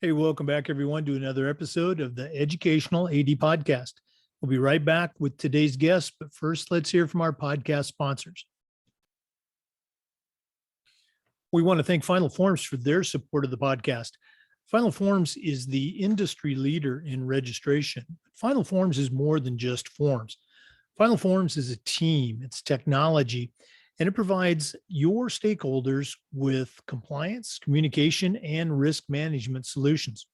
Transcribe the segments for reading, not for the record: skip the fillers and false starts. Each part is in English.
Hey, welcome back, everyone, to another episode of the Educational AD Podcast. We'll be right back with today's guest, but first, let's hear from our podcast sponsors. We want to thank Final Forms for their support of the podcast. Final Forms is the industry leader in registration. Final Forms is more than just forms. Final Forms is a team, it's technology, and it provides your stakeholders with compliance, communication, and risk management solutions.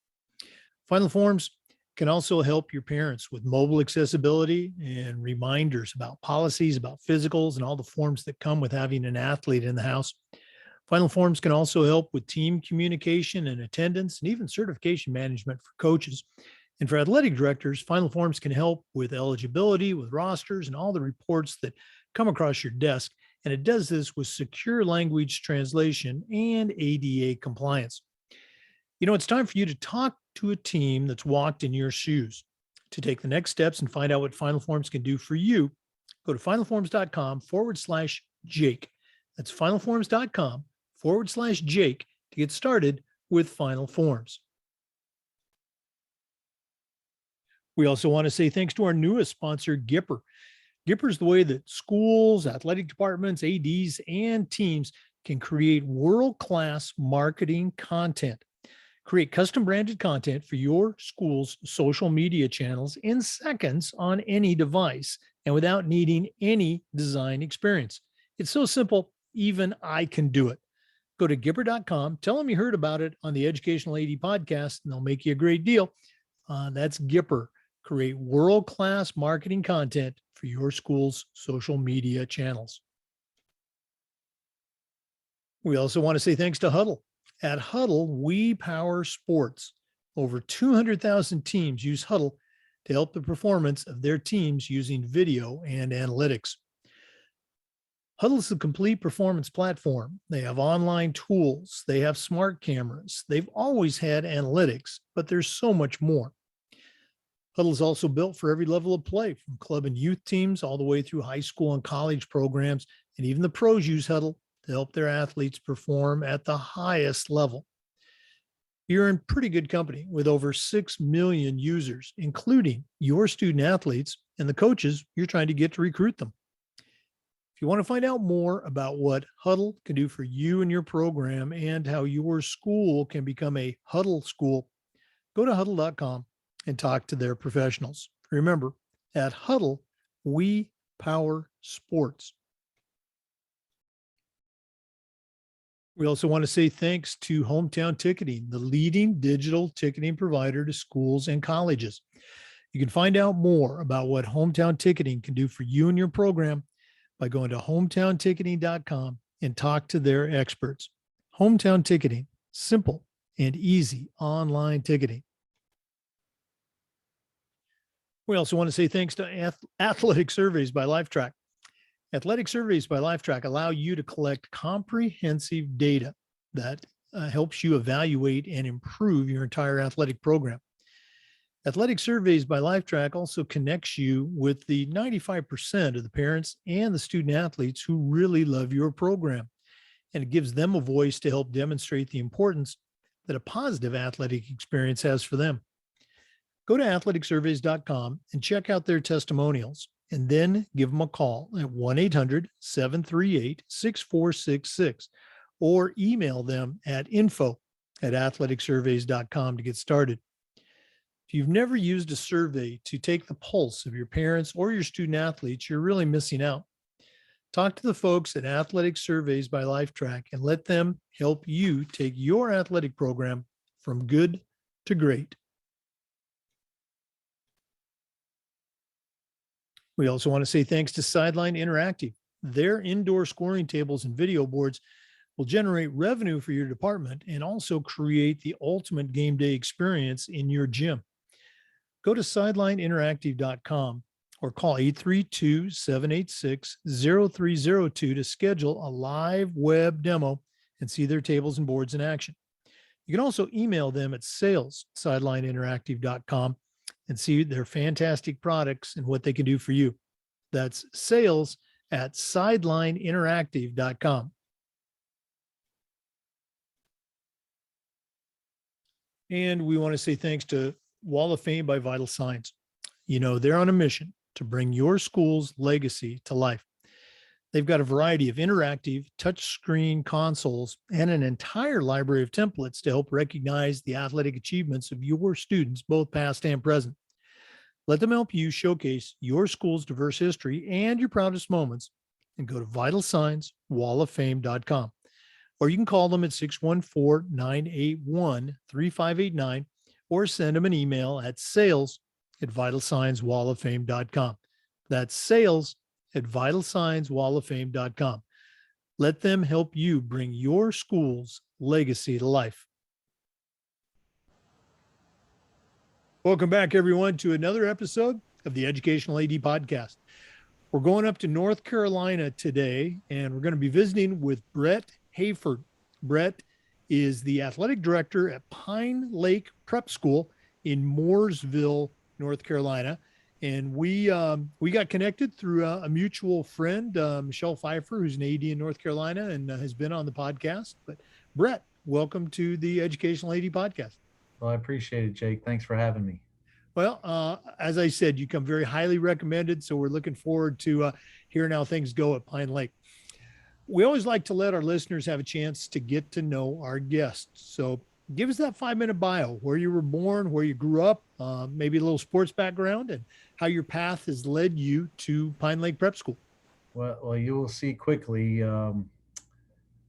Final Forms can also help your parents with mobile accessibility and reminders about policies, about physicals, and all the forms that come with having an athlete in the house. Final Forms can also help with team communication and attendance and even certification management for coaches. And for athletic directors, Final Forms can help with eligibility, with rosters, and all the reports that come across your desk. And it does this with secure language translation and ADA compliance. You know, it's time for you to talk to a team that's walked in your shoes. To take the next steps and find out what Final Forms can do for you, go to finalforms.com/Jake. That's finalforms.com/Jake to get started with Final Forms. We also want to say thanks to our newest sponsor, Gipper. Gipper is the way that schools, athletic departments, ADs, and teams can create world-class marketing content. Create custom branded content for your school's social media channels in seconds on any device and without needing any design experience. It's so simple, even I can do it. Go to Gipper.com, tell them you heard about it on the Educational AD Podcast, and they'll make you a great deal. That's Gipper. Create world-class marketing content for your school's social media channels. We also want to say thanks to Huddle. At Huddle, we power sports. Over 200,000 teams use Huddle to help the performance of their teams using video and analytics. Huddle is a complete performance platform. They have online tools. They have smart cameras. They've always had analytics, but there's so much more. Huddle is also built for every level of play, from club and youth teams all the way through high school and college programs, and even the pros use Huddle to help their athletes perform at the highest level. You're in pretty good company with over 6 million users, including your student athletes and the coaches you're trying to get to recruit them. If you want to find out more about what Huddle can do for you and your program and how your school can become a Huddle school, go to huddle.com and talk to their professionals. Remember, at Huddle, we power sports. We also want to say thanks to Hometown Ticketing, the leading digital ticketing provider to schools and colleges. You can find out more about what Hometown Ticketing can do for you and your program by going to hometownticketing.com and talk to their experts. Hometown Ticketing, simple and easy online ticketing. We also want to say thanks to Athletic Surveys by Lifetrack. Athletic Surveys by Lifetrack allow you to collect comprehensive data that helps you evaluate and improve your entire athletic program. Athletic Surveys by Lifetrack also connects you with the 95% of the parents and the student athletes who really love your program, and it gives them a voice to help demonstrate the importance that a positive athletic experience has for them. Go to athleticsurveys.com and check out their testimonials, and then give them a call at 1-800-738-6466 or email them at info@athleticsurveys.com to get started. If you've never used a survey to take the pulse of your parents or your student athletes, you're really missing out. Talk to the folks at Athletic Surveys by Lifetrack and let them help you take your athletic program from good to great. We also want to say thanks to Sideline Interactive. Their indoor scoring tables and video boards will generate revenue for your department and also create the ultimate game day experience in your gym. Go to sidelineinteractive.com or call 832-786-0302 to schedule a live web demo and see their tables and boards in action. You can also email them at sales@sidelineinteractive.com and see their fantastic products and what they can do for you. That's sales@sidelineinteractive.com. And we want to say thanks to Wall of Fame by Vital Signs. They're on a mission to bring your school's legacy to life. They've got a variety of interactive touchscreen consoles and an entire library of templates to help recognize the athletic achievements of your students, both past and present. Let them help you showcase your school's diverse history and your proudest moments, and go to vitalsignswalloffame.com. Or you can call them at 614-981-3589 or send them an email at sales@vitalsignswalloffame.com. That's sales@vitalsignswalloffame.com. Let them help you bring your school's legacy to life. Welcome back, everyone, to another episode of the Educational AD Podcast. We're going up to North Carolina today, and we're going to be visiting with Brett Hayford. Brett is the athletic director at Pine Lake Prep School in Mooresville, North Carolina. And we got connected through a mutual friend, Michelle Pfeiffer, who's an AD in North Carolina and has been on the podcast. But Brett, welcome to the Educational AD Podcast. Well, I appreciate it, Jake. Thanks for having me. Well, as I said, you come very highly recommended. So we're looking forward to hearing how things go at Pine Lake. We always like to let our listeners have a chance to get to know our guests. So give us that 5-minute bio, where you were born, where you grew up, maybe a little sports background, and how your path has led you to Pine Lake Prep School. Well, you will see quickly.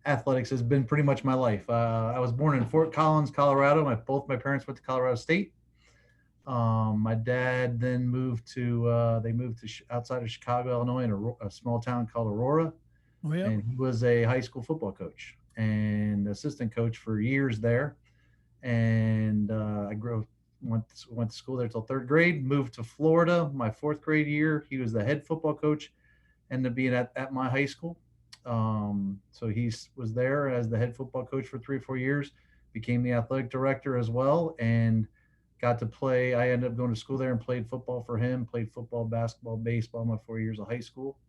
Athletics has been pretty much my life. I was born in Fort Collins, Colorado. Both my parents went to Colorado State. My dad then moved to outside of Chicago, Illinois, in a small town called Aurora. Oh, yeah. And he was a high school football coach and assistant coach for years there. And I went to school there till third grade. Moved to Florida my fourth grade year. He was the head football coach, ended up being at my high school. So he was there as the head football coach for 3 or 4 years, became the athletic director as well, and got to play. I ended up going to school there and played football for him, played football, basketball, baseball my 4 years of high school.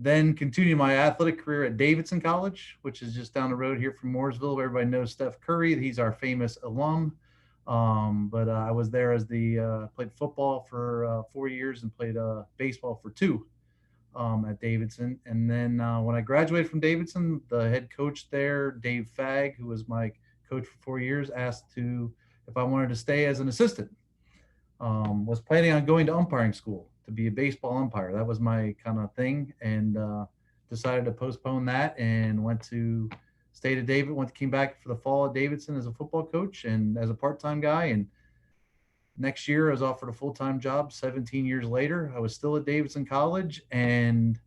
Then continued my athletic career at Davidson College, which is just down the road here from Mooresville. Everybody knows Steph Curry. He's our famous alum. But I was there as played football for 4 years and played baseball for 2 at Davidson. And then when I graduated from Davidson, the head coach there, Dave Fagg, who was my coach for 4 years, asked if I wanted to stay as an assistant. Was planning on going to umpiring school to be a baseball umpire. That was my kind of thing, and decided to postpone that and came back for the fall at Davidson as a football coach and as a part-time guy. And next year I was offered a full-time job. 17 years later, I was still at Davidson College and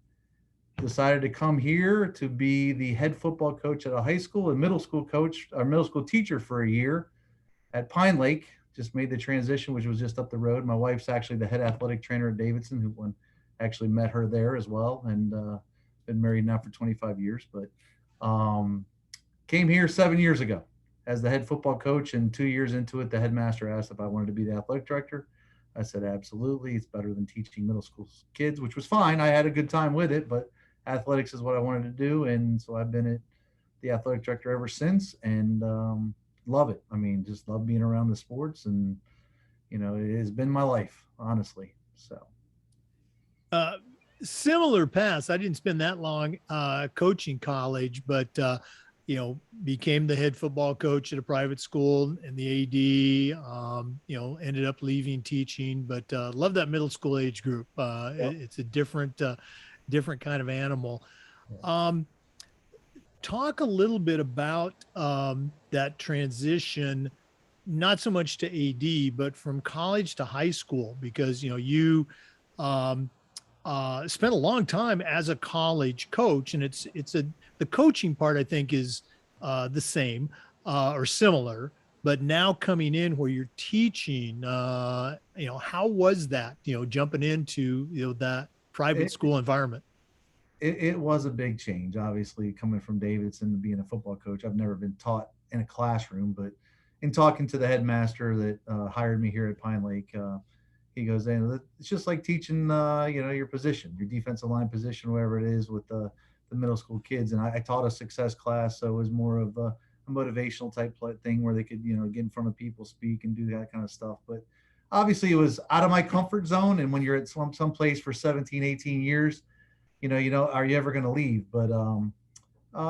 decided to come here to be the head football coach at a high school and middle school teacher for a year at Pine Lake. Just made the transition, which was just up the road. My wife's actually the head athletic trainer at Davidson, who actually met her there as well, and been married now for 25 years. But came here 7 years ago as the head football coach, and 2 years into it, the headmaster asked if I wanted to be the athletic director. I said, absolutely. It's better than teaching middle school kids, which was fine. I had a good time with it, but athletics is what I wanted to do. And so I've been the athletic director ever since, and love it. I mean, just love being around the sports, and it has been my life, honestly. So similar paths. I didn't spend that long coaching college, but became the head football coach at a private school and the AD. Ended up leaving teaching, but love that middle school age group. It's a different kind of animal. Talk a little bit about that transition, not so much to AD, but from college to high school, because you spent a long time as a college coach, and the coaching part I think is the same or similar, but now coming in where you're teaching, how was that? Jumping into that private school environment. It was a big change, obviously, coming from Davidson to being a football coach. I've never been taught in a classroom, but in talking to the headmaster that hired me here at Pine Lake, he goes, it's just like teaching, your position, your defensive line position, whatever it is, with the middle school kids. And I taught a success class, so it was more of a motivational type thing where they could, get in front of people, speak, and do that kind of stuff. But obviously, it was out of my comfort zone. And when you're at some place for 17, 18 years, are you ever going to leave? But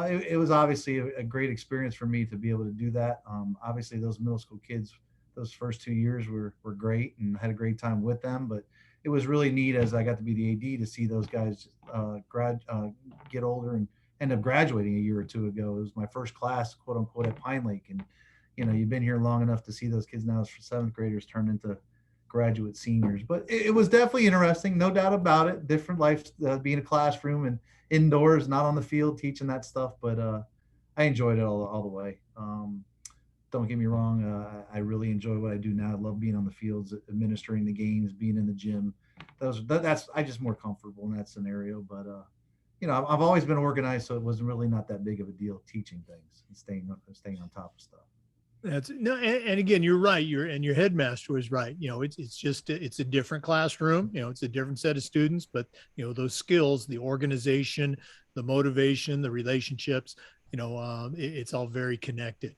it was obviously a great experience for me to be able to do that. Obviously, those middle school kids, those first 2 years were great, and had a great time with them. But it was really neat as I got to be the AD to see those guys get older and end up graduating a year or two ago. It was my first class, quote unquote, at Pine Lake, and you've been here long enough to see those kids now as seventh graders turn into graduate seniors. But it was definitely interesting, no doubt about it. Different life, being a classroom and indoors, not on the field teaching that stuff. But I enjoyed it all the way. Don't get me wrong. I really enjoy what I do now. I love being on the fields, administering the games, being in the gym. That's I just more comfortable in that scenario. But I've always been organized, so it wasn't really not that big of a deal teaching things and staying on top of stuff. That's no, and again, you're right. Your headmaster was right. It's a different classroom. It's a different set of students, but those skills, the organization, the motivation, the relationships, it's all very connected.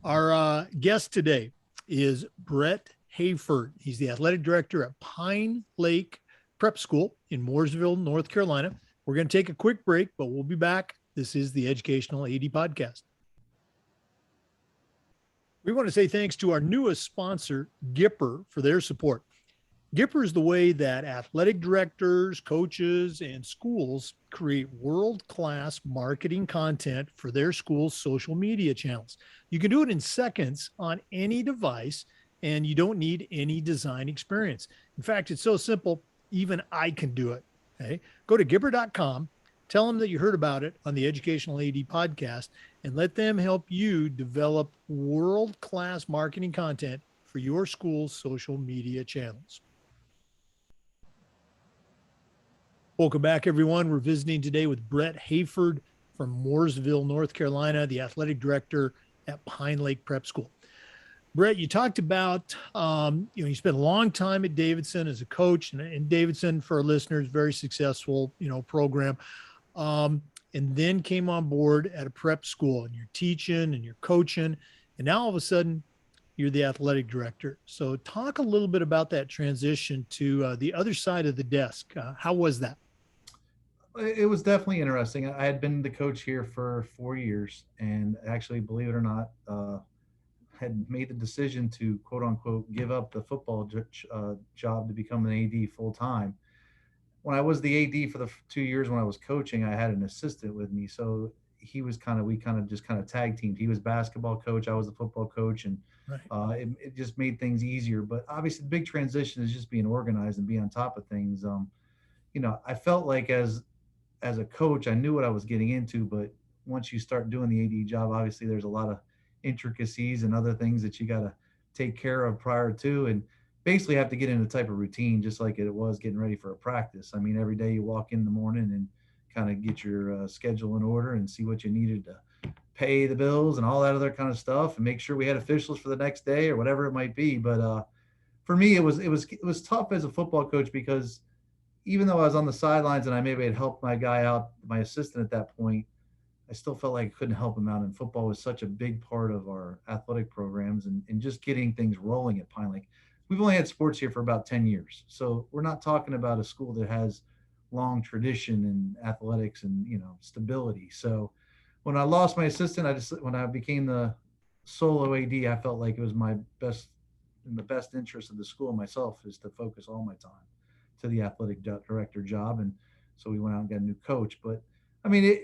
Our guest today is Brett Hayford. He's the athletic director at Pine Lake Prep School in Mooresville, North Carolina. We're going to take a quick break, but we'll be back. This is the Educational AD Podcast. We want to say thanks to our newest sponsor, Gipper, for their support. Gipper is the way that athletic directors, coaches, and schools create world-class marketing content for their school's social media channels. You can do it in seconds on any device, and you don't need any design experience. In fact, it's so simple, even I can do it. Okay? Go to Gipper.com, tell them that you heard about it on the Educational AD Podcast, and let them help you develop world-class marketing content for your school's social media channels. Welcome back, everyone. We're visiting today with Brett Hayford from Mooresville, North Carolina, the athletic director at Pine Lake Prep School. Brett, you talked about, you spent a long time at Davidson as a coach, and Davidson, for our listeners, very successful, program. And then came on board at a prep school, and you're teaching and you're coaching, and now all of a sudden you're the athletic director. So talk a little bit about that transition to the other side of the desk. How was that? It was definitely interesting. I had been the coach here for 4 years, and actually, believe it or not, had made the decision to, quote unquote, give up the football job to become an AD full time. When I was the AD for the 2 years when I was coaching, I had an assistant with me. So we just tag teamed. He was basketball coach, I was the football coach, and right. it just made things easier. But obviously, the big transition is just being organized and being on top of things. I felt like as a coach, I knew what I was getting into, but once you start doing the AD job, obviously there's a lot of intricacies and other things that you got to take care of prior to, and basically have to get in a type of routine, just like it was getting ready for a practice. I mean, every day you walk in the morning and kind of get your schedule in order and see what you needed to pay the bills and all that other kind of stuff, and make sure we had officials for the next day or whatever it might be. But for me, it was tough as a football coach, because even though I was on the sidelines and I maybe had helped my guy out, my assistant at that point, I still felt like I couldn't help him out. And football was such a big part of our athletic programs and just getting things rolling at Pine Lake. We've only had sports here for about 10 years. So we're not talking about a school that has long tradition in athletics and, stability. So when I lost my assistant, when I became the solo AD, I felt like it was in the best interest of the school and myself, is to focus all my time to the athletic director job. And so we went out and got a new coach. But I mean,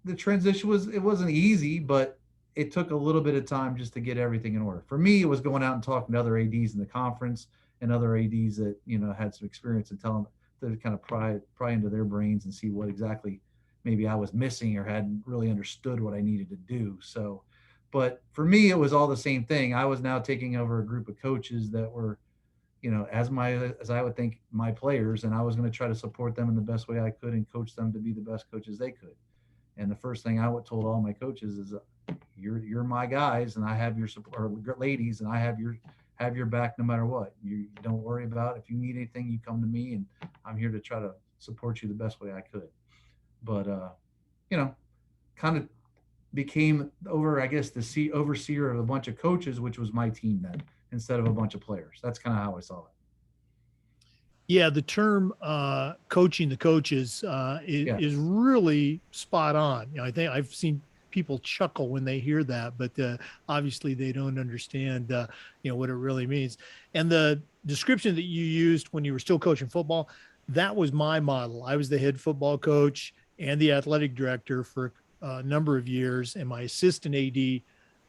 the transition it wasn't easy, but it took a little bit of time just to get everything in order. For me, it was going out and talking to other ADs in the conference and other ADs that, had some experience, and tell them to kind of pry into their brains and see what exactly maybe I was missing or hadn't really understood what I needed to do. So, but for me, it was all the same thing. I was now taking over a group of coaches that were, as I would think, my players, and I was going to try to support them in the best way I could and coach them to be the best coaches they could. And the first thing I would told all my coaches is, you're my guys, and I have your support, or ladies, and I have your back no matter what. You don't worry about it. If you need anything, you come to me, and I'm here to try to support you the best way I could. But kind of became I guess, the overseer of a bunch of coaches, which was my team then, instead of a bunch of players. That's kind of how I saw it. Yeah, the term coaching the coaches Yeah. is really spot on. I think I've seen people chuckle when they hear that, but obviously they don't understand, what it really means. And the description that you used when you were still coaching football, that was my model. I was the head football coach and the athletic director for a number of years, and my assistant AD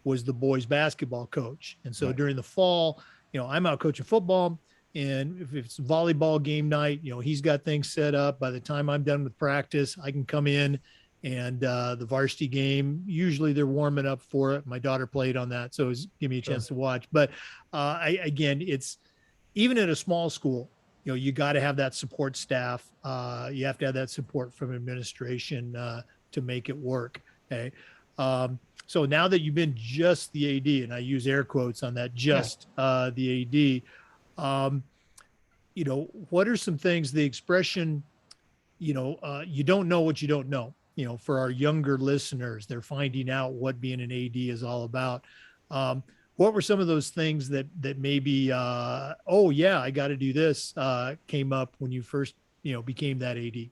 was the boys basketball coach. And so Right. during the fall, I'm out coaching football. And if it's volleyball game night, he's got things set up. By the time I'm done with practice, I can come in and the varsity game, usually they're warming up for it. My daughter played on that, so it was give me a chance Sure. to watch. But again, it's even at a small school, you got to have that support staff. You have to have that support from administration to make it work. Okay. So now that you've been just the AD, and I use air quotes on that, Yeah. just the AD, what are some things, the expression, you don't know what you don't know, for our younger listeners, they're finding out what being an AD is all about. What were some of those things that maybe, oh yeah, I got to do this, came up when you first, became that AD?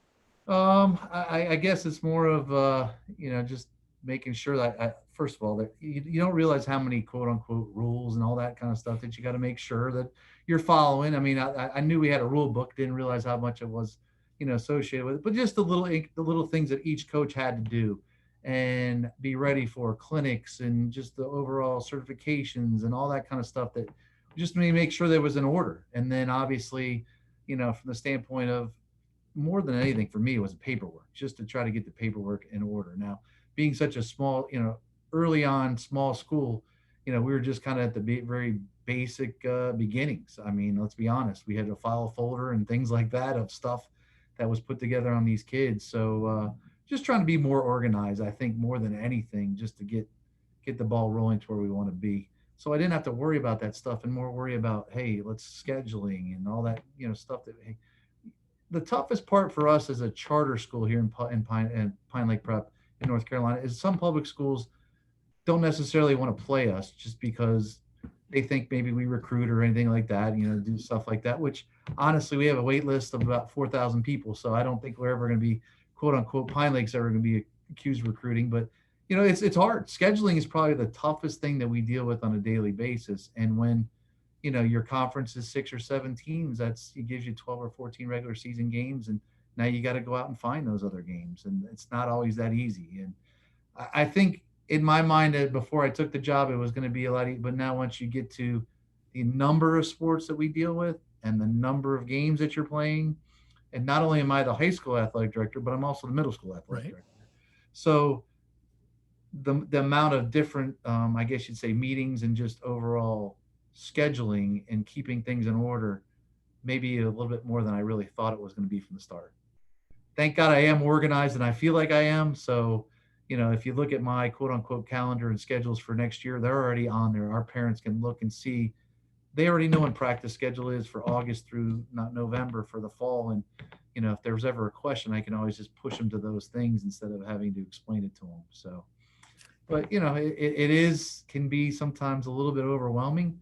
I guess it's more of just making sure that first of all that you don't realize how many quote unquote rules and all that kind of stuff that you got to make sure that you're following. I mean, I knew we had a rule book, didn't realize how much it was, associated with it, but just the little things that each coach had to do and be ready for clinics and just the overall certifications and all that kind of stuff that just made make sure there was an order. And then obviously, from the standpoint of more than anything for me it was paperwork, just to try to get the paperwork in order. Now, being such a small, early on small school, we were just kind of at the very basic beginnings. I mean, let's be honest, we had to file a folder and things like that of stuff that was put together on these kids. So just trying to be more organized, I think, more than anything, just to get the ball rolling to where we want to be. So I didn't have to worry about that stuff and more worry about, hey, let's scheduling and all that, stuff that, hey, the toughest part for us as a charter school here in Pine Lake Prep in North Carolina is some public schools don't necessarily want to play us just because they think maybe we recruit or anything like that, do stuff like that, which honestly, we have a wait list of about 4,000 people. So I don't think we're ever going to be, quote unquote, Pine Lake's ever going to be accused of recruiting. But, it's hard. Scheduling is probably the toughest thing that we deal with on a daily basis. And when, your conference is 6 or 7 teams, it gives you 12 or 14 regular season games. And now you got to go out and find those other games. And it's not always that easy. And I think in my mind before I took the job, it was going to be a lot easier. But now once you get to the number of sports that we deal with and the number of games that you're playing, and not only am I the high school athletic director, but I'm also the middle school athletic Right. director. So the amount of different, I guess you'd say, meetings and just overall scheduling and keeping things in order, maybe a little bit more than I really thought it was going to be from the start. Thank God I am organized and I feel like I am. So, if you look at my quote unquote calendar and schedules for next year, they're already on there. Our parents can look and see. They already know when practice schedule is for August through not November for the fall. And, if there was ever a question, I can always just push them to those things instead of having to explain it to them. So, but it can be sometimes a little bit overwhelming.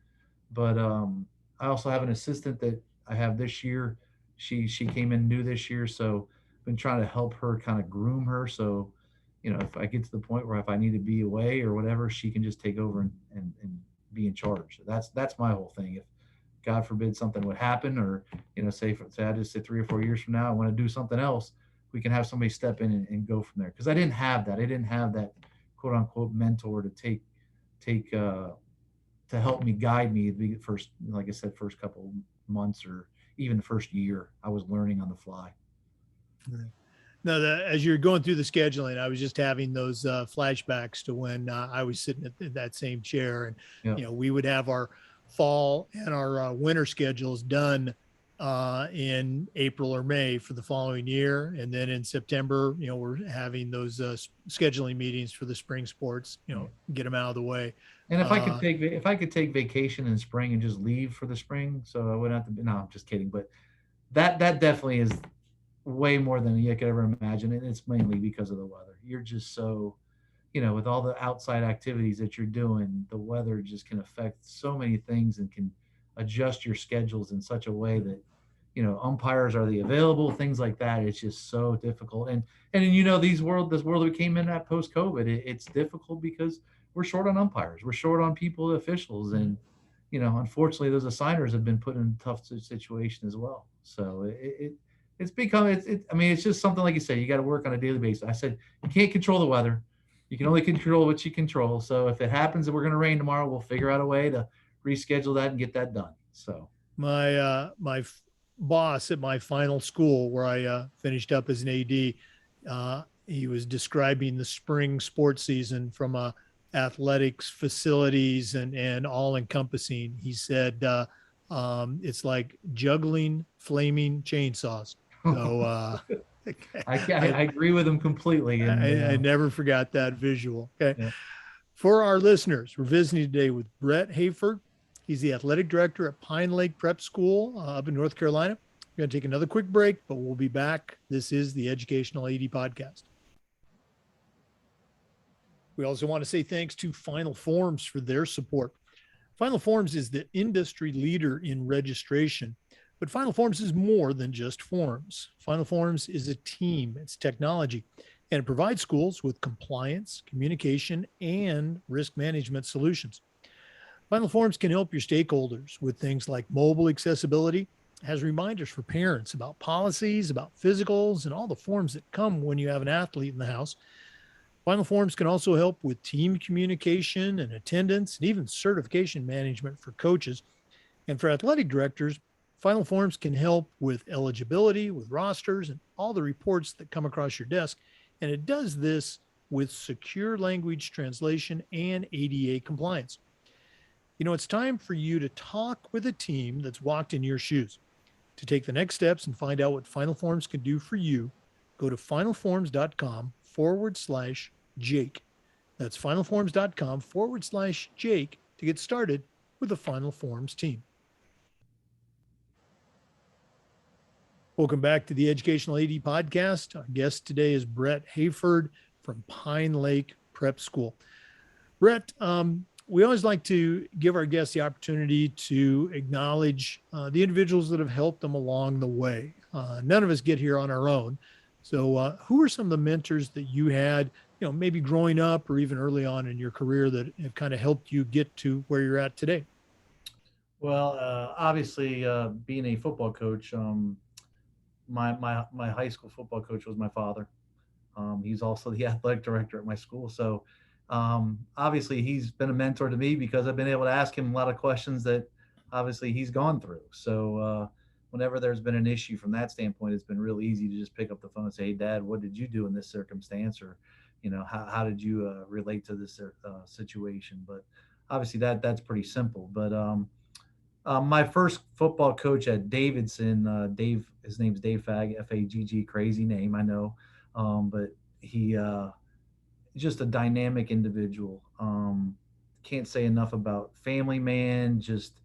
But I also have an assistant that I have this year. She came in new this year, so I've been trying to help her kind of groom her. So, if I get to the point where if I need to be away or whatever, she can just take over and be in charge. So that's my whole thing. If God forbid something would happen, or say I just say 3 or 4 years from now I want to do something else, we can have somebody step in and go from there. Because I didn't have that. I didn't have that quote unquote mentor to take to help me guide me the first, like I said, first couple months or even the first year. I was learning on the fly. Right. No, as you're going through the scheduling, I was just having those flashbacks to when I was sitting at that same chair, and Yeah. we would have our fall and our winter schedules done in April or May for the following year, and then in September, we're having those scheduling meetings for the spring sports. Get them out of the way. And Uh, if I could take vacation in spring and just leave for the spring, so I wouldn't have to be, no, I'm just kidding. But that definitely is way more than you could ever imagine. And it's mainly because of the weather. You're just so, with all the outside activities that you're doing, the weather just can affect so many things and can adjust your schedules in such a way that, umpires are the available, things like that. It's just so difficult. And this world we came in at post COVID, it's difficult because we're short on umpires, we're short on people, officials, and unfortunately, those assigners have been put in a tough situation as well. So it's become I mean, it's just something like you say, you got to work on a daily basis. I said you can't control the weather, you can only control what you control. So if it happens that we're going to rain tomorrow, we'll figure out a way to reschedule that and get that done. So My boss at my final school, where I finished up as an AD, he was describing the spring sports season from athletics, facilities, and all encompassing. He said it's like juggling flaming chainsaws. So I agree with him completely. And I never forgot that visual. Okay. yeah. For our listeners, we're visiting today with Brett Hayford. He's the athletic director at Pine Lake Prep School up in North Carolina. We're going to take another quick break, but we'll be back. This is the Educational AD Podcast. We also want to say thanks to Final Forms for their support. Final Forms is the industry leader in registration, but Final Forms is more than just forms. Final Forms is a team, it's technology, and it provides schools with compliance, communication, and risk management solutions. Final Forms can help your stakeholders with things like mobile accessibility, has reminders for parents about policies, about physicals, and all the forms that come when you have an athlete in the house. Final Forms can also help with team communication and attendance and even certification management for coaches. And for athletic directors, Final Forms can help with eligibility, with rosters, and all the reports that come across your desk. And it does this with secure language translation and ADA compliance. It's time for you to talk with a team that's walked in your shoes. To take the next steps and find out what Final Forms can do for you, go to finalforms.com/Jake. That's finalforms.com/Jake to get started with the Final Forms team. Welcome back to the Educational AD Podcast. Our guest today is Brett Hayford from Pine Lake Prep School. Brett, we always like to give our guests the opportunity to acknowledge the individuals that have helped them along the way. None of us get here on our own. So who are some of the mentors that you had, maybe growing up or even early on in your career that have kind of helped you get to where you're at today? Well, obviously, being a football coach, my high school football coach was my father. He's also the athletic director at my school. So obviously he's been a mentor to me because I've been able to ask him a lot of questions that obviously he's gone through. So whenever there's been an issue from that standpoint, it's been real easy to just pick up the phone and say, hey, Dad, what did you do in this circumstance? Or, how did you relate to this situation? But obviously that's pretty simple. But my first football coach at Davidson, Dave, his name's Dave Fagg, Fagg, crazy name, I know. But he just a dynamic individual. Can't say enough about family man, just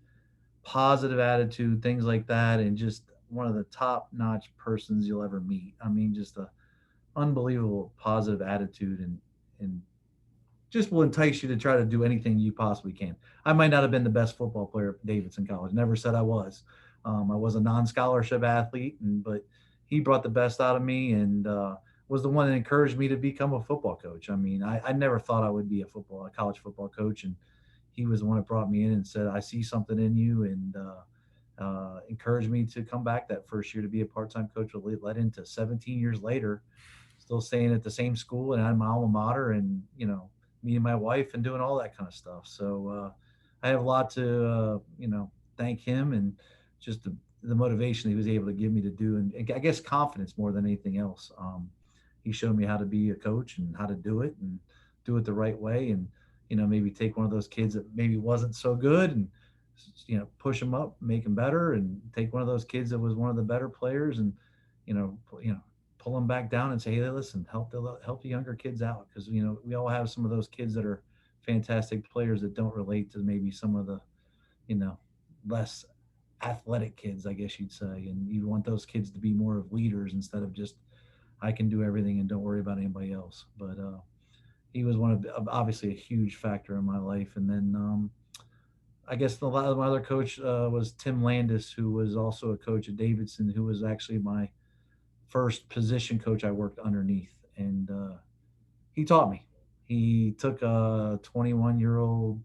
positive attitude, things like that, and just one of the top-notch persons you'll ever meet. I mean, just a unbelievable positive attitude and just will entice you to try to do anything you possibly can. I might not have been the best football player at Davidson College. Never said I was. I was a non-scholarship athlete, but he brought the best out of me and was the one that encouraged me to become a football coach. I mean, I never thought I would be a college football coach, and he was the one that brought me in and said, "I see something in you," and encouraged me to come back that first year to be a part-time coach. Led into 17 years later, still staying at the same school and at my alma mater, and me and my wife and doing all that kind of stuff. So I have a lot to thank him and just the motivation he was able to give me to do, and I guess confidence more than anything else. He showed me how to be a coach and how to do it and do it the right way, and maybe take one of those kids that maybe wasn't so good and push them up, make them better, and take one of those kids that was one of the better players and pull them back down and say, hey, listen, help the younger kids out, because we all have some of those kids that are fantastic players that don't relate to maybe some of the less athletic kids, I guess you'd say, and you want those kids to be more of leaders instead of just I can do everything and don't worry about anybody else. But he was one of obviously a huge factor in my life. And then I guess my other coach was Tim Landis, who was also a coach at Davidson, who was actually my first position coach I worked underneath, and he taught me. He took a 21-year-old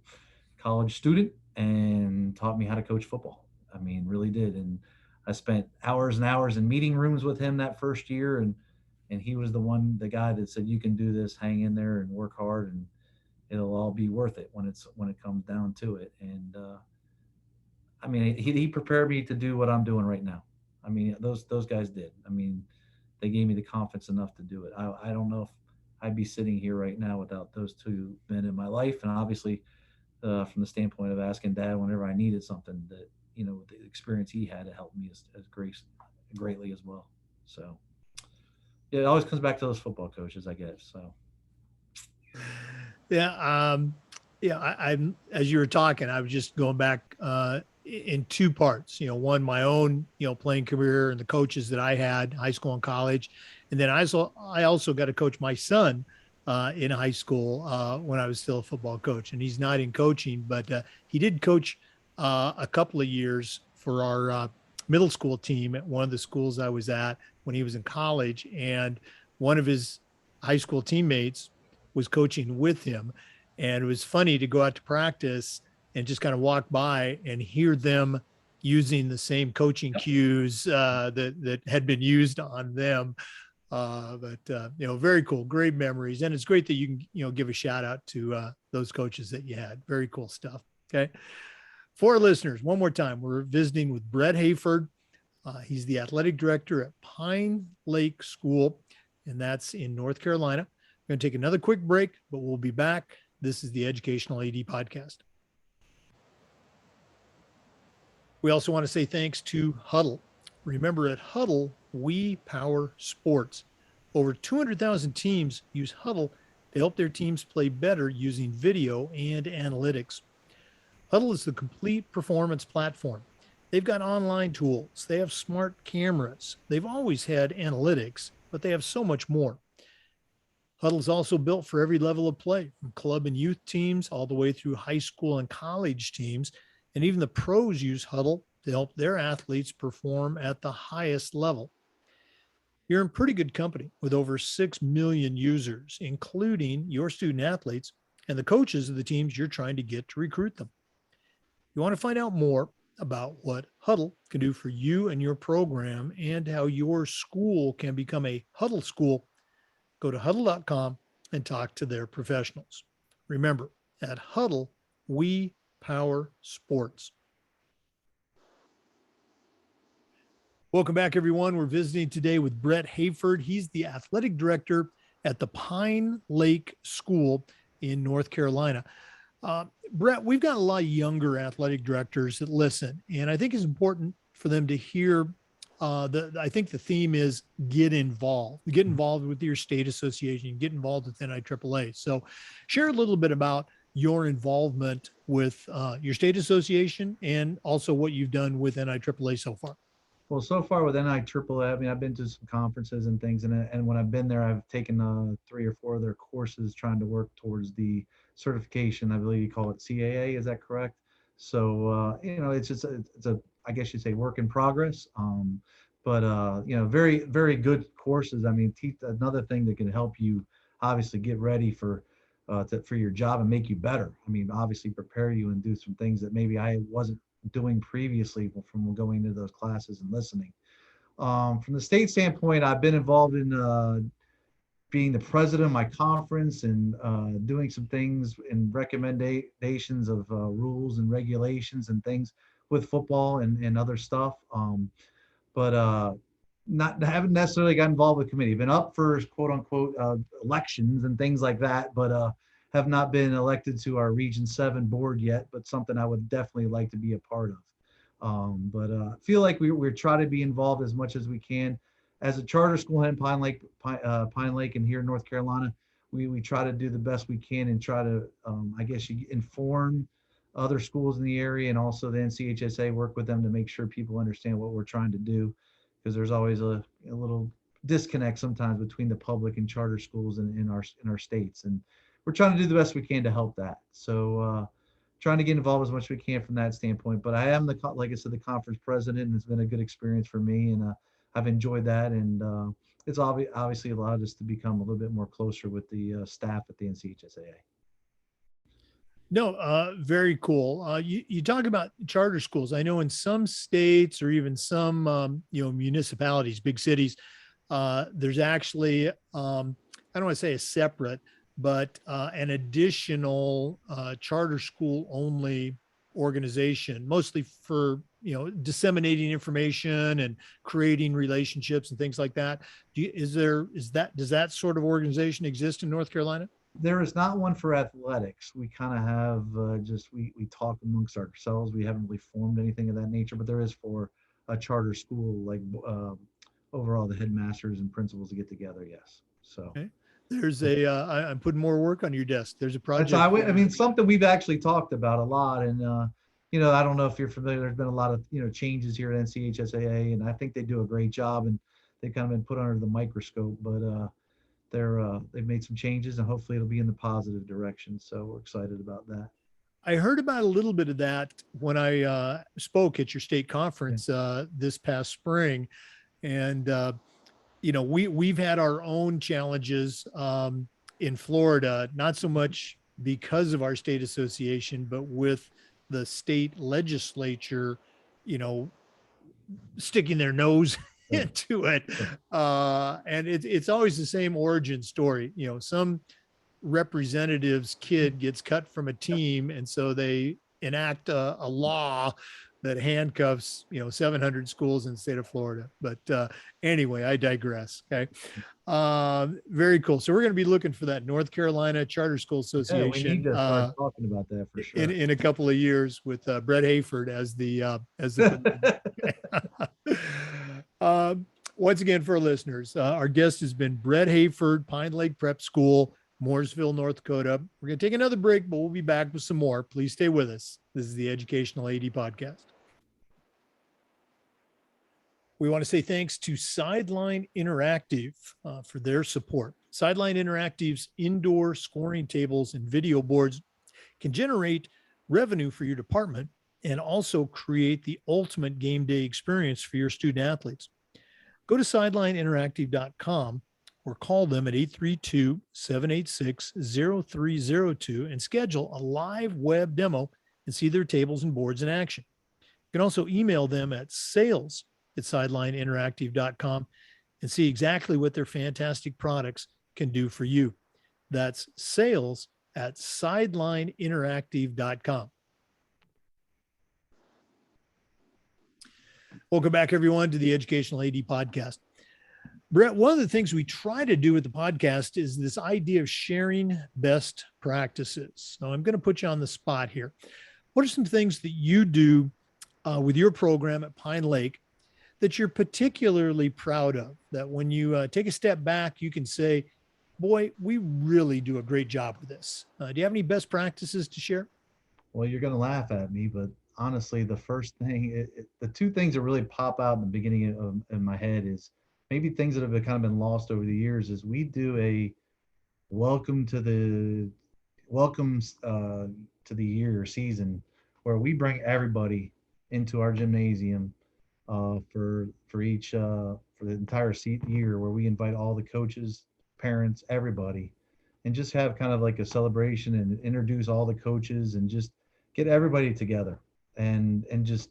college student and taught me how to coach football. I mean, really did. And I spent hours and hours in meeting rooms with him that first year, and he was the guy that said, "You can do this. Hang in there and work hard, and it'll all be worth it when it comes down to it." And I mean, he prepared me to do what I'm doing right now. I mean, those guys did. I mean, they gave me the confidence enough to do it. I don't know if I'd be sitting here right now without those two men in my life. And obviously, from the standpoint of asking Dad whenever I needed something, that the experience he had to help me as greatly as well. So yeah, it always comes back to those football coaches, I guess. So Yeah. Yeah. I'm, as you were talking, I was just going back in two parts. One, my own, playing career and the coaches that I had, high school and college. And then I also got to coach my son in high school when I was still a football coach. And he's not in coaching, but he did coach a couple of years for our middle school team at one of the schools I was at when he was in college. And one of his high school teammates was coaching with him. And it was funny to go out to practice and just kind of walk by and hear them using the same coaching cues that had been used on them. But very cool, great memories. And it's great that you can, give a shout out to those coaches that you had. Very cool stuff. Okay. For our listeners, one more time, we're visiting with Brett Hayford. He's the athletic director at Pine Lake School, and that's in North Carolina. We're going to take another quick break, but we'll be back. This is the Educational AD Podcast. We also want to say thanks to Huddle. Remember, at Huddle, we power sports. Over 200,000 teams use Huddle to help their teams play better using video and analytics. Huddle is the complete performance platform. They've got online tools. They have smart cameras. They've always had analytics, but they have so much more. Huddle's also built for every level of play, from club and youth teams all the way through high school and college teams. And even the pros use Huddle to help their athletes perform at the highest level. You're in pretty good company with over 6 million users, including your student athletes and the coaches of the teams you're trying to get to recruit them. You want to find out more about what Huddle can do for you and your program and how your school can become a Huddle school, go to huddle.com and talk to their professionals. Remember, at Huddle, we power sports. Welcome back, everyone. We're visiting today with Brett Hayford. He's the athletic director at the Pine Lake School in North Carolina. Brett, we've got a lot of younger athletic directors that listen, and I think it's important for them to hear. I think the theme is get involved with your state association, get involved with NIAAA. So share a little bit about your involvement with your state association and also what you've done with NIAAA so far. Well, so far with NIAAA, I mean, I've been to some conferences and things, and when I've been there, I've taken 3 or 4 of their courses trying to work towards the certification. I believe you call it CAA. Is that correct? So, it's just it's a I guess you'd say work in progress. But very very good courses. I mean, another thing that can help you obviously get ready for your job and make you better. I mean, obviously prepare you and do some things that maybe I wasn't doing previously from going to those classes and listening. From the state standpoint, I've been involved in being the president of my conference and doing some things and recommendations of rules and regulations and things with football and other stuff. But not haven't necessarily got involved with committee. Been up for quote unquote elections and things like that, but have not been elected to our Region 7 board yet, but something I would definitely like to be a part of. But feel like we're trying to be involved as much as we can. As a charter school in Pine Lake and here in North Carolina, we try to do the best we can and try to, I guess, you inform other schools in the area and also the NCHSA, work with them to make sure people understand what we're trying to do, because there's always a little disconnect sometimes between the public and charter schools in our states. And we're trying to do the best we can to help that. So trying to get involved as much as we can from that standpoint. But I am like I said, the conference president, and it's been a good experience for me, and I've enjoyed that. And it's obviously allowed us to become a little bit more closer with the staff at the NCHSAA. No, very cool. You talk about charter schools. I know in some states or even some, municipalities, big cities, there's actually, I don't want to say a separate, but an additional charter school only organization, mostly for, disseminating information and creating relationships and things like that. Does that sort of organization exist in North Carolina? There is not one for athletics. We kind of have we talk amongst ourselves. We haven't really formed anything of that nature, but there is for a charter school, like overall the headmasters and principals to get together. Yes. So Okay. There's I'm putting more work on your desk. There's a that's, project. I mean, something we've actually talked about a lot. And, I don't know if you're familiar, there's been a lot of, changes here at NCHSAA, and I think they do a great job, and they've kind of been put under the microscope, but they've made some changes, and hopefully it'll be in the positive direction. So we're excited about that. I heard about a little bit of that when I spoke at your state conference this past spring, and we've had our own challenges in Florida, not so much because of our state association, but with the state legislature, sticking their nose into it. And it's always the same origin story. Some representative's kid gets cut from a team, and so they enact a law that handcuffs 700 schools in the state of Florida. But anyway, I digress. Okay. Very cool. So we're going to be looking for that North Carolina Charter School Association. We need to start talking about that for sure. In a couple of years with Brett Hayford as the once again, for our listeners, our guest has been Brett Hayford, Pine Lake Prep School, Mooresville, North Dakota. We're going to take another break, but we'll be back with some more. Please stay with us. This is the Educational AD Podcast. We want to say thanks to Sideline Interactive for their support. Sideline Interactive's indoor scoring tables and video boards can generate revenue for your department and also create the ultimate game day experience for your student athletes. Go to sidelineinteractive.com or call them at 832-786-0302 and schedule a live web demo and see their tables and boards in action. You can also email them at sales@sidelineinteractive.com and see exactly what their fantastic products can do for you. That's sales@sidelineinteractive.com. Welcome back, everyone, to the Educational AD Podcast. Brett, one of the things we try to do with the podcast is this idea of sharing best practices. So I'm going to put you on the spot here. What are some things that you do with your program at Pine Lake that you're particularly proud of, that when you take a step back, you can say, boy, we really do a great job with this? Do you have any best practices to share? Well, you're going to laugh at me, but honestly, the first thing, the two things that really pop out in the beginning in my head is maybe things that have kind of been lost over the years, is we do a welcomes to the year or season where we bring everybody into our gymnasium for the entire year, where we invite all the coaches, parents, everybody, and just have kind of like a celebration and introduce all the coaches and just get everybody together. And just,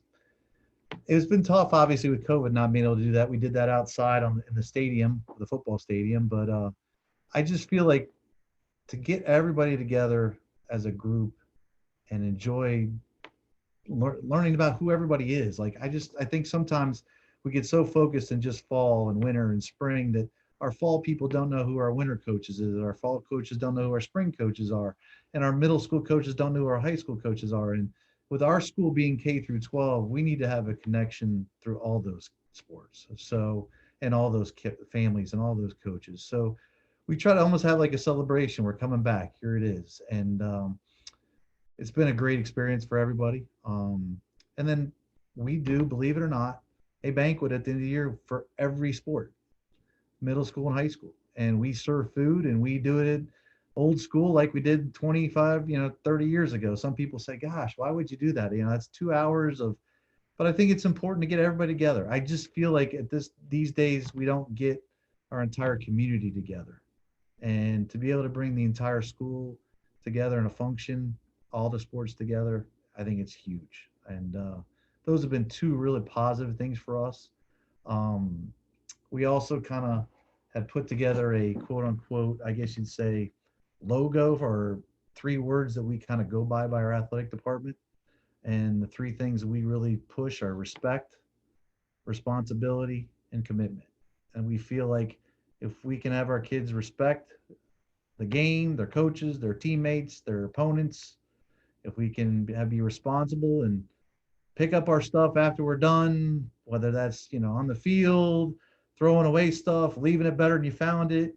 it's been tough, obviously, with COVID not being able to do that. We did that outside in the stadium, the football stadium. But I just feel like to get everybody together as a group and enjoy learning about who everybody is. Like, I think sometimes we get so focused in just fall and winter and spring that our fall people don't know who our winter coaches is. Our fall coaches don't know who our spring coaches are. And our middle school coaches don't know who our high school coaches are. And with our school being K through 12, we need to have a connection through all those sports. So, and all those families and all those coaches. So we try to almost have like a celebration. We're coming back. Here it is. And it's been a great experience for everybody. And then we do, believe it or not, a banquet at the end of the year for every sport, middle school and high school. And we serve food, and we do it old school like we did 25, 30 years ago. Some people say, gosh, why would you do that? That's 2 hours of, but I think it's important to get everybody together. I just feel like these days we don't get our entire community together, and to be able to bring the entire school together in a function, all the sports together, I think it's huge. And those have been two really positive things for us. Um, we also kind of had put together a quote unquote, I guess you'd say, logo for 3 words that we kind of go by our athletic department. And the 3 things that we really push are respect, responsibility, and commitment. And we feel like if we can have our kids respect the game, their coaches, their teammates, their opponents, if we can be responsible and pick up our stuff after we're done, whether that's, on the field, throwing away stuff, leaving it better than you found it,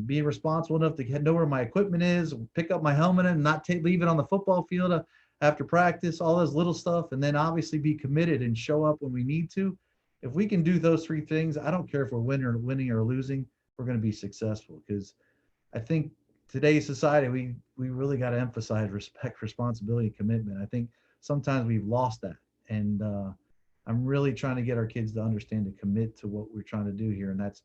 being responsible enough to know where my equipment is, pick up my helmet and not leave it on the football field after practice, all those little stuff, and then obviously be committed and show up when we need to. If we can do those 3 things, I don't care if we're winning or losing, we're going to be successful. Because I think today's society, we really got to emphasize respect, responsibility, and commitment. I think sometimes we've lost that, and I'm really trying to get our kids to understand, to commit to what we're trying to do here. And that's,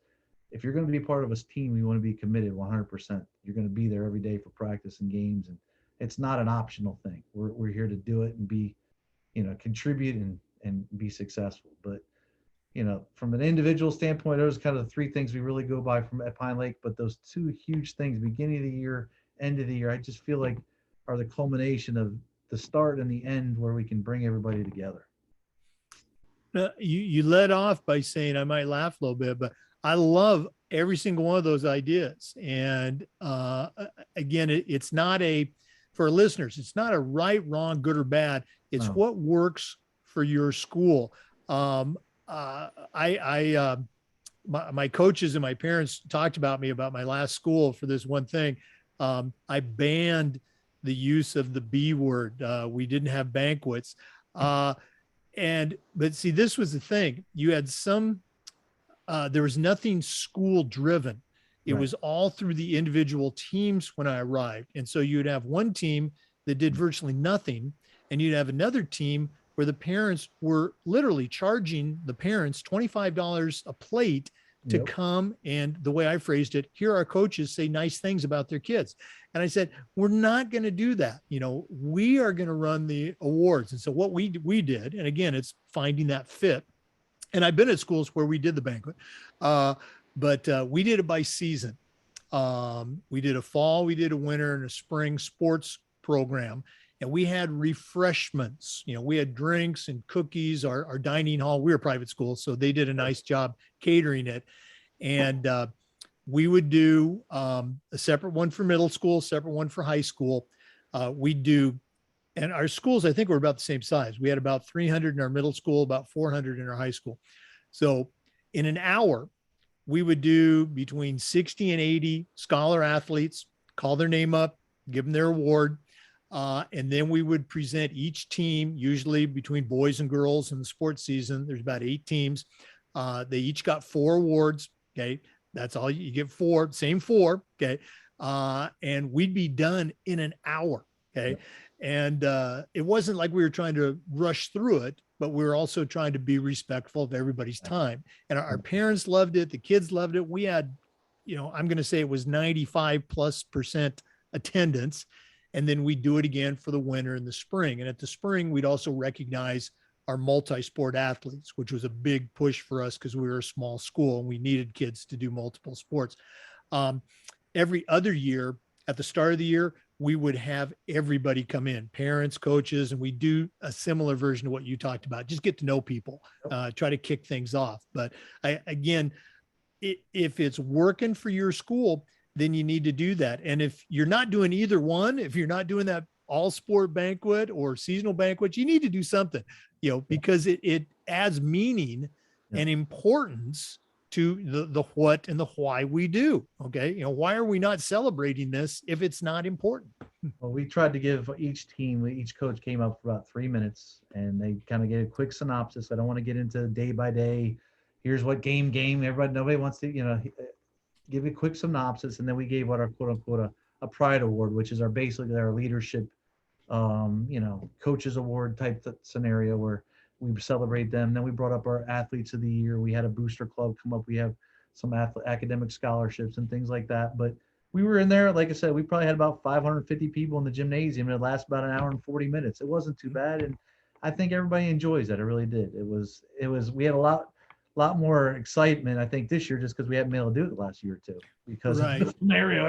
if you're going to be part of a team, you want to be committed 100%. You're going to be there every day for practice and games, and it's not an optional thing. We're here to do it and be, contribute and be successful. But from an individual standpoint, those are kind of the 3 things we really go by from at Pine Lake. But those 2 huge things, beginning of the year, end of the year, I just feel like are the culmination of the start and the end, where we can bring everybody together. You led off by saying, I might laugh a little bit, but I love every single one of those ideas. And again, it's not for listeners, it's not a right, wrong, good or bad. It's what works for your school. My coaches and my parents talked about me about my last school for this one thing. I banned the use of the B word. We didn't have banquets. But see, this was the thing. You had there was nothing school driven. It was all through the individual teams when I arrived. And so you'd have one team that did virtually nothing, and you'd have another team where the parents were literally charging the parents $25 a plate to come. And the way I phrased it, hear our coaches say nice things about their kids. And I said, we're not going to do that. We are going to run the awards. And so what we did, and again, it's finding that fit. And I've been at schools where we did the banquet, but we did it by season. We did a fall, we did a winter and a spring sports program. And we had refreshments, we had drinks and cookies. Our dining hall, we were a private school, so they did a nice job catering it. And we would do a separate one for middle school, separate one for high school. And our schools, I think, were about the same size. We had about 300 in our middle school, about 400 in our high school. So in an hour, we would do between 60 and 80 scholar athletes, call their name up, give them their award. And then we would present each team, usually between boys and girls in the sports season. There's about 8 teams. They each got 4 awards. Okay. That's all you get, 4, same 4. Okay. And we'd be done in an hour. Okay. And it wasn't like we were trying to rush through it, but we were also trying to be respectful of everybody's time. And our parents loved it. The kids loved it. We had, I'm going to say it was 95+% attendance. And then we do it again for the winter and the spring. And at the spring, we'd also recognize our multi-sport athletes, which was a big push for us because we were a small school and we needed kids to do multiple sports. Every other year, at the start of the year, we would have everybody come in, parents, coaches, and we do a similar version of what you talked about. Just get to know people, try to kick things off. But if it's working for your school, then you need to do that. And if you're not doing either one, if you're not doing that all sport banquet or seasonal banquet, you need to do something, because it adds meaning and importance to the what and the why we do. Okay. Why are we not celebrating this if it's not important? Well, we tried to give each coach came up for about 3 minutes, and they kind of gave a quick synopsis. I don't want to get into day by day. Here's what nobody wants to, give a quick synopsis. And then we gave what our quote unquote a pride award, which is basically our leadership, coaches award type scenario where we celebrate them. Then we brought up our athletes of the year. We had a booster club come up. We have some academic scholarships and things like that. But we were in there, like I said, we probably had about 550 people in the gymnasium, and it lasted about an hour and 40 minutes. It wasn't too bad, and I think everybody enjoys that. It really did. We had a lot more excitement, I think, this year just because we haven't been able to do it the last year or two because of Right. the scenario.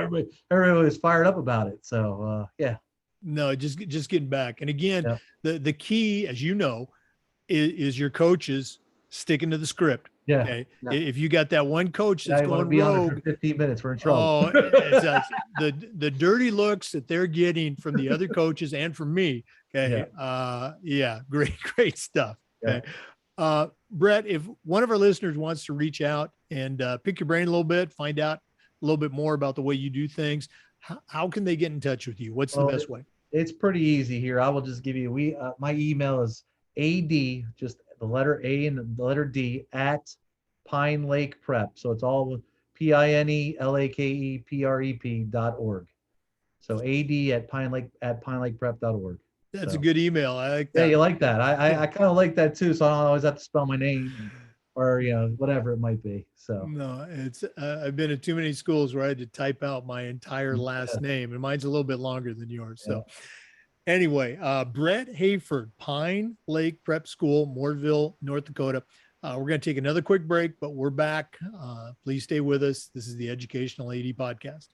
Everybody was fired up about it. So yeah. No, just getting back. And again, Yeah. the key, as you know, is your coaches sticking to the script. Yeah. Okay. Yeah. If you got that one coach Yeah, that's you want to going be on it for rogue, 15 minutes, we're in trouble. oh, it's the dirty looks that they're getting from the other coaches and from me. Okay. Yeah, great stuff. Yeah. Okay. Brett, if one of our listeners wants to reach out and pick your brain a little bit, find out a little bit more about the way you do things, how can they get in touch with you? What's the best way? It's pretty easy here. I will just give you, my email is AD, just the letter A and the letter D at Pine Lake Prep. So it's all PINELAKEPREP.org. So AD at PineLakePrep.org. That's So, a good email. I like yeah, that. you like that. I kind of like that too. So I don't always have to spell my name or, whatever it might be. So No, it's I've been at too many schools where I had to type out my entire last name, and mine's a little bit longer than yours. So anyway, Brett Hayford, Pine Lake Prep School, Mooresville, North Dakota. We're going to take another quick break, but we're back. Please stay with us. This is the Educational AD Podcast.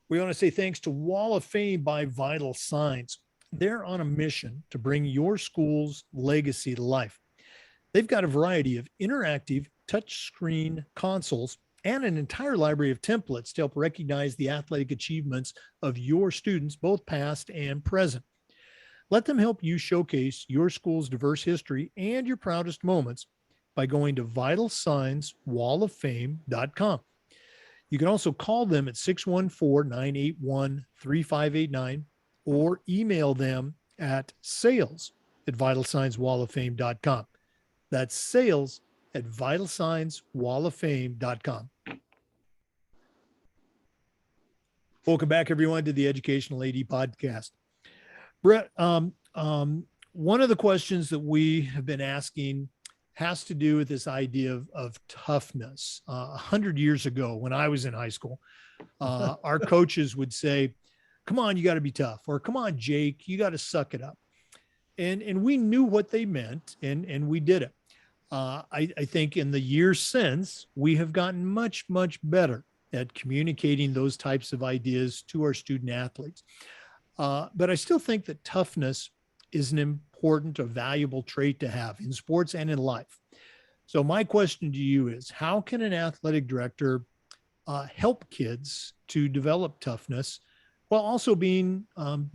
We want to say thanks to Wall of Fame by Vital Signs. They're on a mission to bring your school's legacy to life. They've got a variety of interactive touchscreen consoles and an entire library of templates to help recognize the athletic achievements of your students, both past and present. Let them help you showcase your school's diverse history and your proudest moments by going to vitalsignswalloffame.com. You can also call them at 614-981-3589 or email them at sales@vitalsignswalloffame.com. That's sales@vitalsignswalloffame.com. Welcome back, everyone, to the Educational AD Podcast. Brett, one of the questions that we have been asking has to do with this idea of toughness. 100 years ago, when I was in high school, our coaches would say, "Come on, you got to be tough," or "Come on, Jake, you got to suck it up." And we knew what they meant, and we did it. I think in the years since, we have gotten much, much better at communicating those types of ideas to our student athletes. But I still think that toughness is an important or valuable trait to have in sports and in life. So my question to you is, how can an athletic director help kids to develop toughness while also being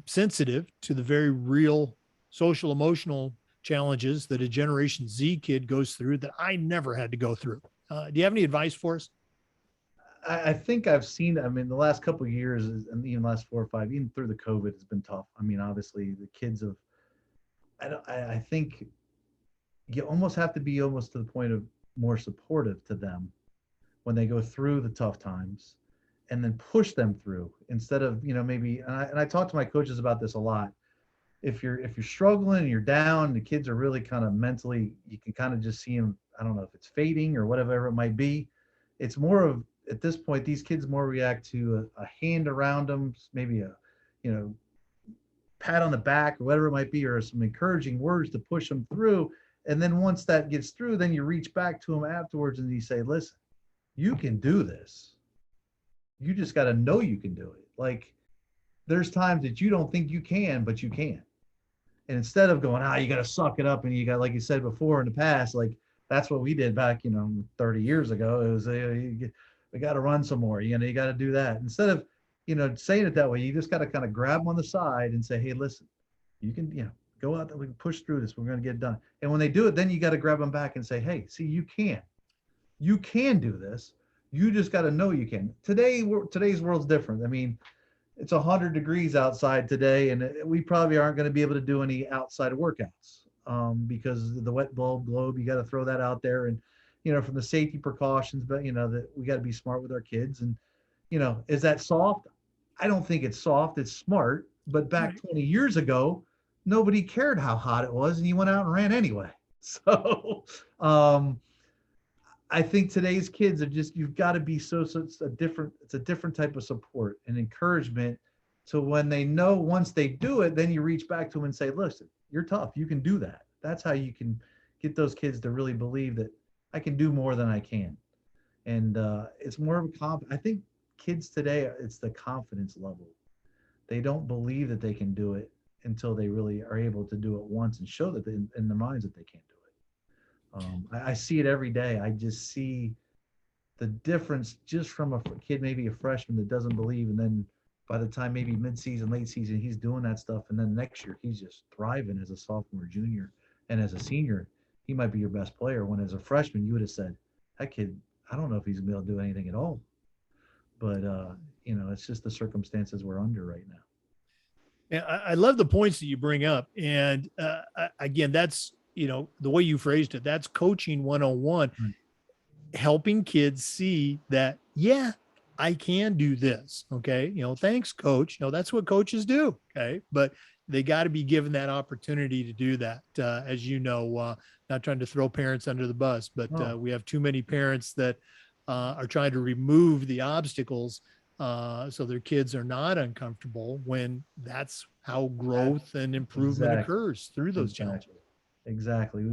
sensitive to the very real social emotional challenges that a Generation Z kid goes through that I never had to go through? Do you have any advice for us? I think I've seen, the last couple of years and even the last 4 or 5, even through the COVID, it's been tough. Obviously the kids have, I think you almost have to be almost to the point of more supportive to them when they go through the tough times and then push them through instead of, maybe, and I talk to my coaches about this a lot. If you're struggling and you're down, the kids are really kind of mentally, you can kind of just see them. I don't know if it's fading or whatever it might be. It's more of, at this point, these kids more react to a hand around them, maybe a, pat on the back or whatever it might be, or some encouraging words to push them through. And then once that gets through, then you reach back to them afterwards and you say, "Listen, you can do this. You just got to know you can do it." Like, there's times that you don't think you can, but you can. And instead of going, you got to suck it up, and you got, like you said before in the past, like that's what we did back, 30 years ago. It was, we got to run some more. You got to do that. Instead of, saying it that way, you just got to kind of grab them on the side and say, "Hey, listen, you can, go out there, we can push through this. We're going to get it done." And when they do it, then you got to grab them back and say, "Hey, see, you can do this. You just got to know you can." Today's world's different. It's 100 degrees outside today, and we probably aren't going to be able to do any outside workouts because the wet bulb globe, you got to throw that out there. And, from the safety precautions, but, that we got to be smart with our kids. And, Is that soft? I don't think it's soft. It's smart. But back Right. 20 years ago, nobody cared how hot it was, and you went out and ran anyway. So, um, I think today's kids are just, you've got to be so it's a different type of support and encouragement. So when they know, once they do it, then you reach back to them and say, listen, you're tough. You can do that. That's how you can get those kids to really believe that I can do more than I can. And it's more of a I think kids today, it's the confidence level. They don't believe that they can do it until they really are able to do it once and show that in their minds that they can't do it. I see it every day. I just see the difference just from a kid, maybe a freshman that doesn't believe, and then by the time maybe mid-season, late season, he's doing that stuff, and then next year he's just thriving as a sophomore, junior, and as a senior, he might be your best player. When as a freshman, you would have said, "That kid, I don't know if he's gonna be able to do anything at all." But it's just the circumstances we're under right now. Yeah, I love the points that you bring up. And again, that's, the way you phrased it, that's coaching 101, Right. helping kids see that, yeah, I can do this. Okay. Thanks, coach. That's what coaches do. Okay. But they got to be given that opportunity to do that. As you know, not trying to throw parents under the bus, but Oh, we have too many parents that are trying to remove the obstacles so their kids are not uncomfortable, when that's how growth and improvement exactly. occurs through those challenges. Exactly. Exactly.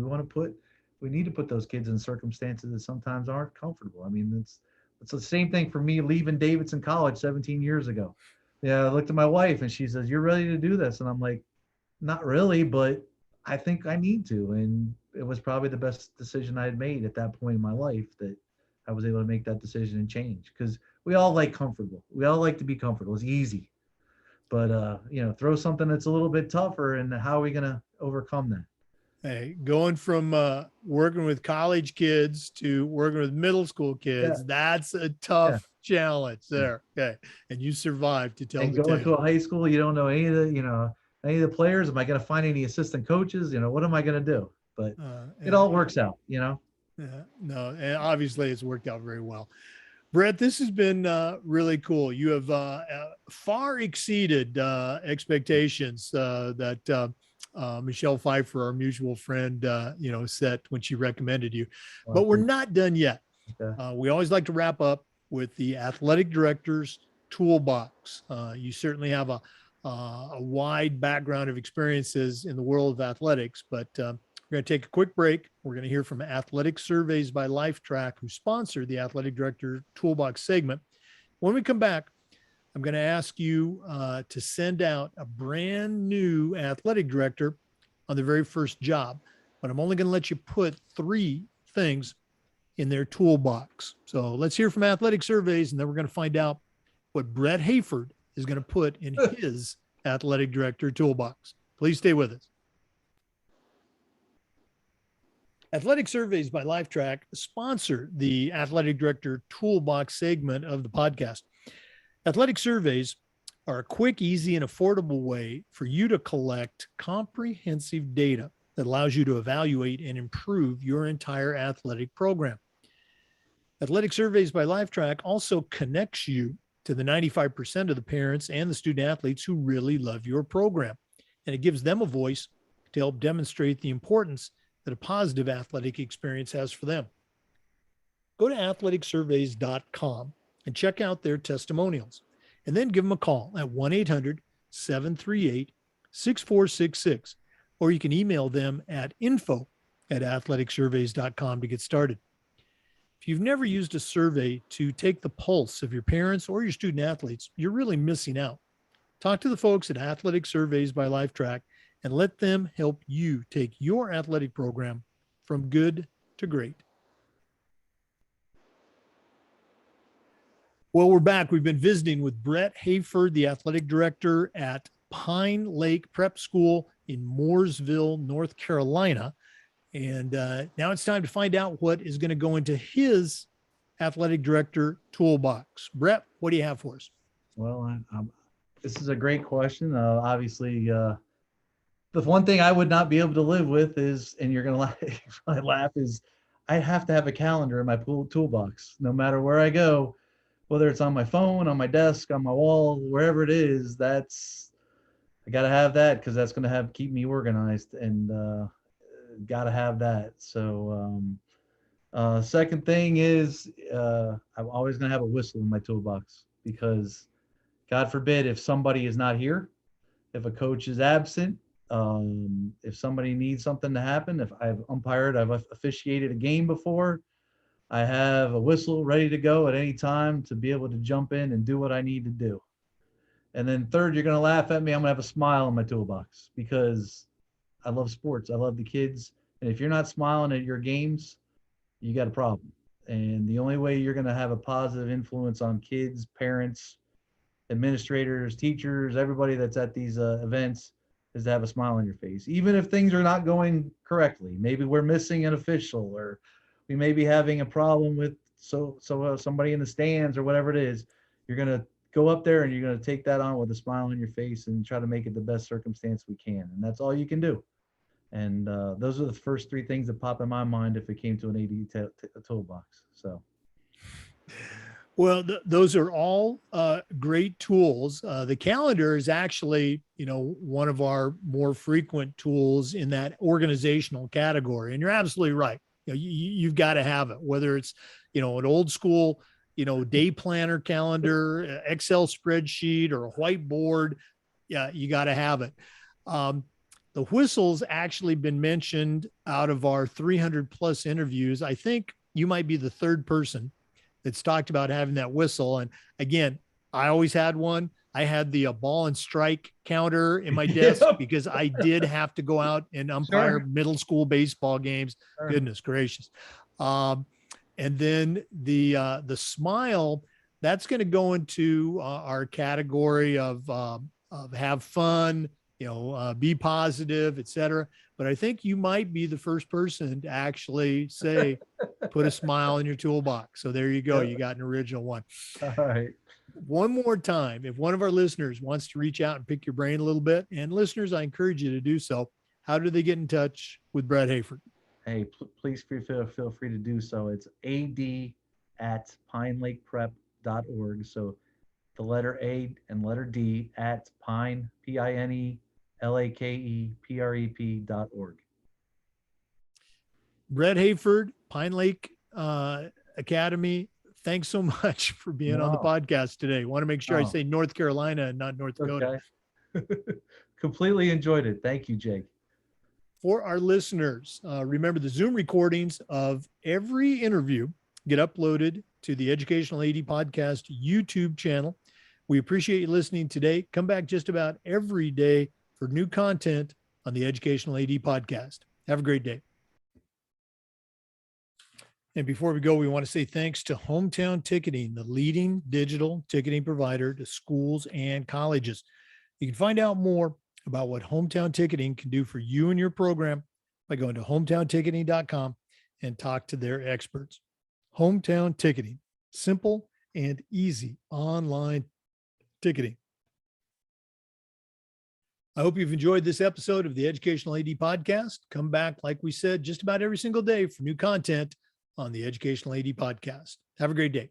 We need to put those kids in circumstances that sometimes aren't comfortable. I mean, it's the same thing for me leaving Davidson College 17 years ago. Yeah, I looked at my wife and she says, "You're ready to do this." And I'm like, "Not really, but I think I need to." And it was probably the best decision I had made at that point in my life, that I was able to make that decision and change, because we all like comfortable. We all like to be comfortable. It's easy. But throw something that's a little bit tougher, and how are we going to overcome that? Hey, going from working with college kids to working with middle school Yeah, kids, that's a yeah, tough challenge yeah. there. Okay. And you survived to tell And the going to tale. a high school, you don't know any of the players. Am I going to find any assistant coaches? What am I going to do? But it Yeah, all works out. yeah, no, and obviously it's worked out very well. Brett, this has been really cool. You have far exceeded expectations that Michelle Pfeiffer, our mutual friend, set when she recommended you. Well, I But we're appreciate not done yet. that. We always like to wrap up with the athletic director's toolbox. You certainly have a wide background of experiences in the world of athletics, but we're going to take a quick break. We're going to hear from Athletic Surveys by LifeTrack, who sponsored the Athletic Director Toolbox segment. When we come back, I'm going to ask you to send out a brand new athletic director on their very first job, but I'm only going to let you put 3 things in their toolbox. So let's hear from Athletic Surveys, and then we're going to find out what Brett Hayford is going to put in his athletic director toolbox. Please stay with us. Athletic Surveys by LifeTrack sponsor the Athletic Director Toolbox segment of the podcast. Athletic Surveys are a quick, easy, and affordable way for you to collect comprehensive data that allows you to evaluate and improve your entire athletic program. Athletic Surveys by LifeTrack also connects you to the 95% of the parents and the student athletes who really love your program. And it gives them a voice to help demonstrate the importance that a positive athletic experience has for them. Go to athleticsurveys.com and check out their testimonials, and then give them a call at 1-800-738-6466, or you can email them at info@athleticsurveys.com to get started. If you've never used a survey to take the pulse of your parents or your student athletes, you're really missing out. Talk to the folks at Athletic Surveys by LifeTrack and let them help you take your athletic program from good to great. Well, we're back. We've been visiting with Brett Hayford, the athletic director at Pine Lake Prep School in Mooresville, North Carolina. And now it's time to find out what is going to go into his athletic director toolbox. Brett, what do you have for us? Well, this is a great question. Obviously, the one thing I would not be able to live with is, and you're going to laugh, is I have to have a calendar in my toolbox. No matter where I go, whether it's on my phone, on my desk, on my wall, wherever it is, I got to have that because that's going to keep me organized, and got to have that. So, second thing is, I'm always going to have a whistle in my toolbox because God forbid if somebody is not here, if a coach is absent, if somebody needs something to happen, if I've umpired, I've officiated a game before, I have a whistle ready to go at any time to be able to jump in and do what I need to do. And then third, you're going to laugh at me. I'm going to have a smile in my toolbox because I love sports. I love the kids. And if you're not smiling at your games, you got a problem. And the only way you're going to have a positive influence on kids, parents, administrators, teachers, everybody that's at these events is to have a smile on your face. Even if things are not going correctly, maybe we're missing an official, or we may be having a problem with somebody in the stands or whatever it is. You're going to go up there and you're going to take that on with a smile on your face and try to make it the best circumstance we can. And that's all you can do. And those are the first three things that pop in my mind if it came to an AD toolbox. So. Well, those are all great tools. The calendar is actually, one of our more frequent tools in that organizational category. And you're absolutely right. You've got to have it, whether it's, an old school, day planner calendar, Excel spreadsheet, or a whiteboard. Yeah, you got to have it. The whistle's actually been mentioned out of our 300 plus interviews. I think you might be the third person that's talked about having that whistle. And again, I always had one. I had the ball and strike counter in my desk because I did have to go out and umpire middle school baseball games. Sure. Goodness gracious. And then the smile, that's going to go into our category of have fun, be positive, et cetera. But I think you might be the first person to actually say, put a smile in your toolbox. So there you go. You got an original one. All right. One more time, if one of our listeners wants to reach out and pick your brain a little bit, and listeners, I encourage you to do so. How do they get in touch with Brett Hayford? Hey, please feel free to do so. It's ad@pinelakeprep.org. So the letter A and letter D at Pine, PINELAKEPREP.org. Brett Hayford, Pine Lake Academy. Thanks so much for being on the podcast today. Want to make sure I say North Carolina and not North Dakota. Okay. Completely enjoyed it. Thank you, Jake. For our listeners, remember the Zoom recordings of every interview get uploaded to the Educational AD Podcast YouTube channel. We appreciate you listening today. Come back just about every day for new content on the Educational AD Podcast. Have a great day. And before we go, we want to say thanks to Hometown Ticketing, the leading digital ticketing provider to schools and colleges. You can find out more about what Hometown Ticketing can do for you and your program by going to hometownticketing.com and talk to their experts. Hometown Ticketing, simple and easy online ticketing. I hope you've enjoyed this episode of the Educational AD Podcast. Come back, like we said, just about every single day for new content on the Educational AD Podcast. Have a great day.